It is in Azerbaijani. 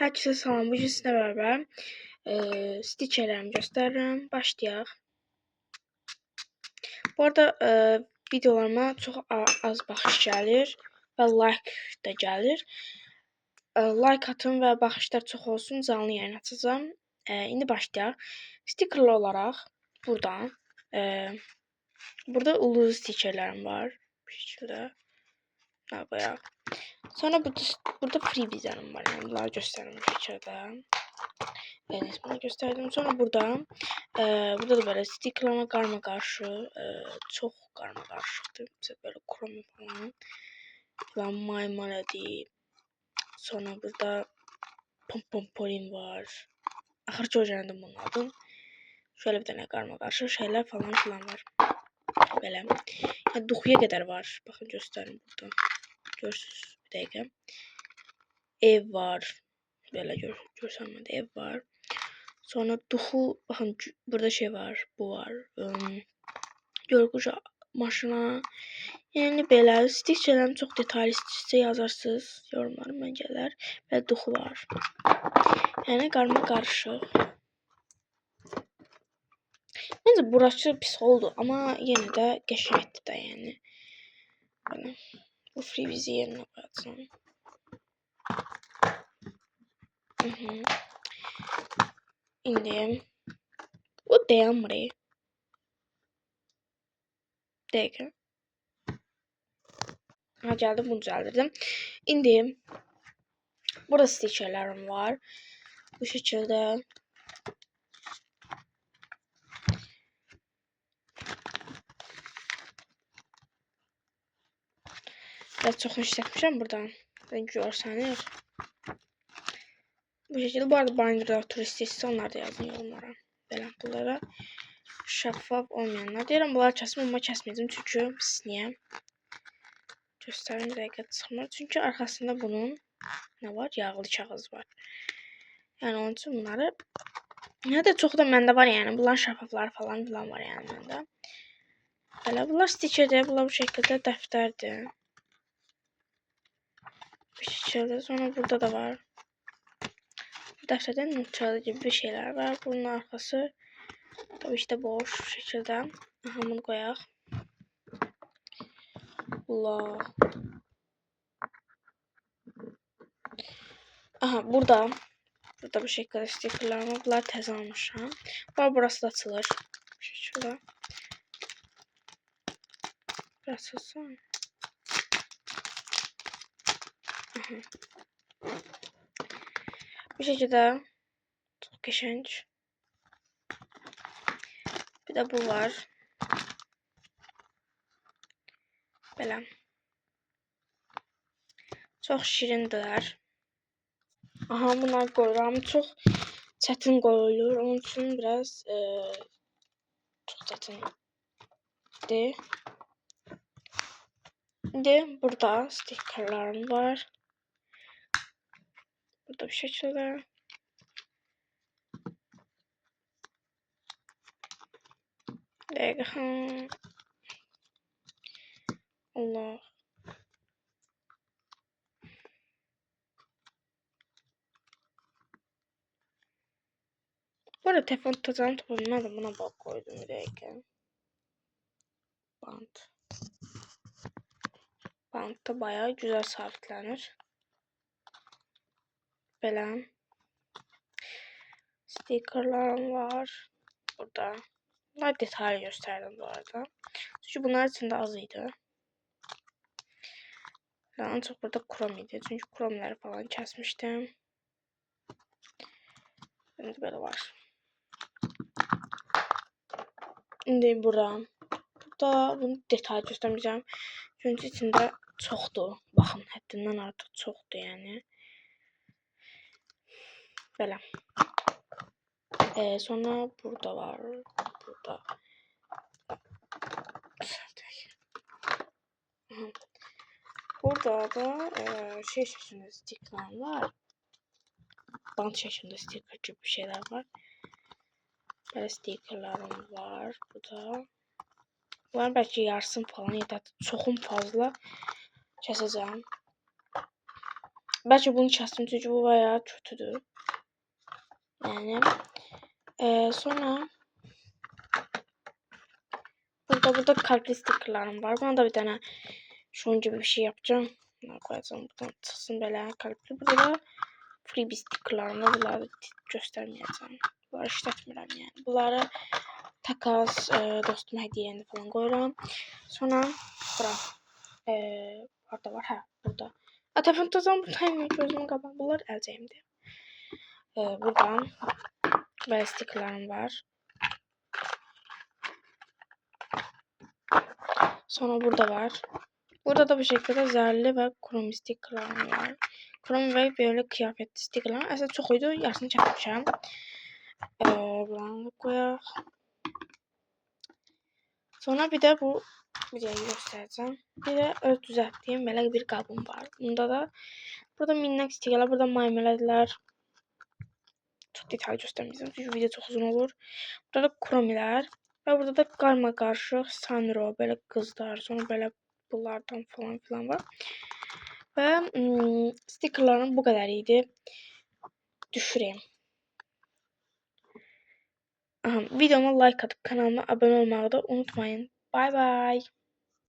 Herkese salam. Bugün sizinlə bərabər stikerlərimi göstərirəm. Başlayaq. Bu arada videolarıma çox az baxış gəlir və like da gəlir. Like atın və baxışlar çox olsun. Canlı yayın açacağam. İndi başlayaq. Stikerlər olaraq buradan burada ulduz stikerlərim var. Bu şəkildə. Qoyaq. Sonra burada freebie'lerim var. Yani bunları göstereyim bu şekilde. Evet, bunu gösterdim. Sonra burada da böyle stickerlama karma karşı çok karma karşıdır. Mesela böyle kromi falan. Falan maymaledi. Sonra burada pompolin var. Ahırcı öğrendim bunun adını. Şöyle bir tane karma karşı şeyler falan filan var. Böyle. Yani dokuya kadar var. Bakın göstereyim burada. Görürsünüz bir dakika. Ev var. Böyle görsem de ev var. Sonra duhu bakın burada şey var. Bu var. Görgücü maşına. Yani belə stikçələrim çox detallı istirsə yazarsınız. Yorumlarım mən gələr. Və duhu var. Yəni qarma qarışıq. Məncə burası pis oldu. Amma yenə də qəşəngdir də yəni. Belə. Bu freebizi yerinə qoyacağım. İndi bu dayanmır. Dəqiqə. Gəldim, bunu düzəldirdim. İndi burada stikerlərim var. Bu şəkildə. Biraz çox işlətmişəm buradan. Görsəniz. Bu şəkildə. Bu arada Binder'da turist onlar da yazın yorumlara. Belə bunlara şəffaf olmayanlar. Deyirəm bunları kəsməm, amma kəsməyəcəm. Çünki pisliyə. Göstərim bir dəqiqə çıxmır. Çünki arxasında bunun nə var? Yağlı kağız var. Yəni onun üçün bunları nə də çox da məndə var yəni. Bunlar şəffaflar falan filan var yəni məndə. Belə bunlar stikerdir. Bunlar bu şəkildə dəftərdir. Bu şəkildə. Sonra burada da var. Dəftərdə notçalı gibi bir şeyler var. Bunun arkası tabii işte boş bu şəkildə. Aha, bunu qoyaq. Allah. Aha, burada bu şəkildə stikerlər var. Bunlar təzə almışam. Burası da açılır. Bu şəkildə. Burası açılsın. Bu şəkildə çox qəşəng. Bir də bu var. Belə. Çox şirindirlər. Aha, bunlar qoyuram. Çox çətin qoyulur. Onun üçün biraz çox çətindir. İndi burada stikerlərim var. Burada bir şəkildə. Dəqiqə. Allah. Bu arada telefon tutacağım topladım. Buna bak koydum bir dakika. Bant. Bant da bayağı güzel sabitlenir. Böyle. Stikerlerim var. Burada. Bunlar detaylı gösterdim bu arada. Çünkü bunlar içinde azıydı. Ancak burada krom idi. Çünkü kromları falan kesmiştim. Şimdi böyle var. Şimdi burada bunu detaylı göstermeyeceğim. Çünkü içinde çoxdur. Baxın, həddindən artıq çoxdur yəni. Belə. Sonra burada var. Burada. Burada da şey şeklinde stikerler var. Bant şeklinde stiker gibi bir şeyler var. Böyle stikerlerim var. Burada. Bunlar belki yarısın falan ya da çoxum fazla keseceğim. Bəlkə bunu kəsdim çünki bu bayağı kötüdür. Yəni sonra burada karakteristiklerim var. Buna da bir tane şunun gibi bir şey yapacağım. Bunları koyacağım. Buradan çıxsın belə kalpli. Burada da freebie stickerlarım var. Bunları göstərməyəcəm. Bunları işlətmirəm yəni. Bunları takas dostuma hədiyyə falan qoyuram. Sonra bura orada var. Hə, burada. Telefon tutacağım. Bu timer gözümün qabağında. Bunlar əlcəyimdir. Buradan böyle stickerlarım var. Sonra burada var. Burada da bu şekilde zərli ve kromi stickerlarım var. Kromi ve böyle kıyafetli stickerlar. Aslında çok uydu. Yarısını çəkmişəm. Buranı koyaq. Sonra bir de bu videoyu göstereceğim. Bir de öz düzəltdiyim belə bir qabım var. Bunda da burada minnək stickerlar, burada maymelərlər. Çok detaylı göstermeyeceğim çünkü video çok uzun olur. Burada da kromiler ve burada da karma karışık Sanro böyle kızlar, sonra böyle bunlardan falan filan var. Ve stickerlarım bu kadar iyiydi. Düşüreyim. Aha, videoma like atıp kanalıma abone olmayı da unutmayın. Bye bye.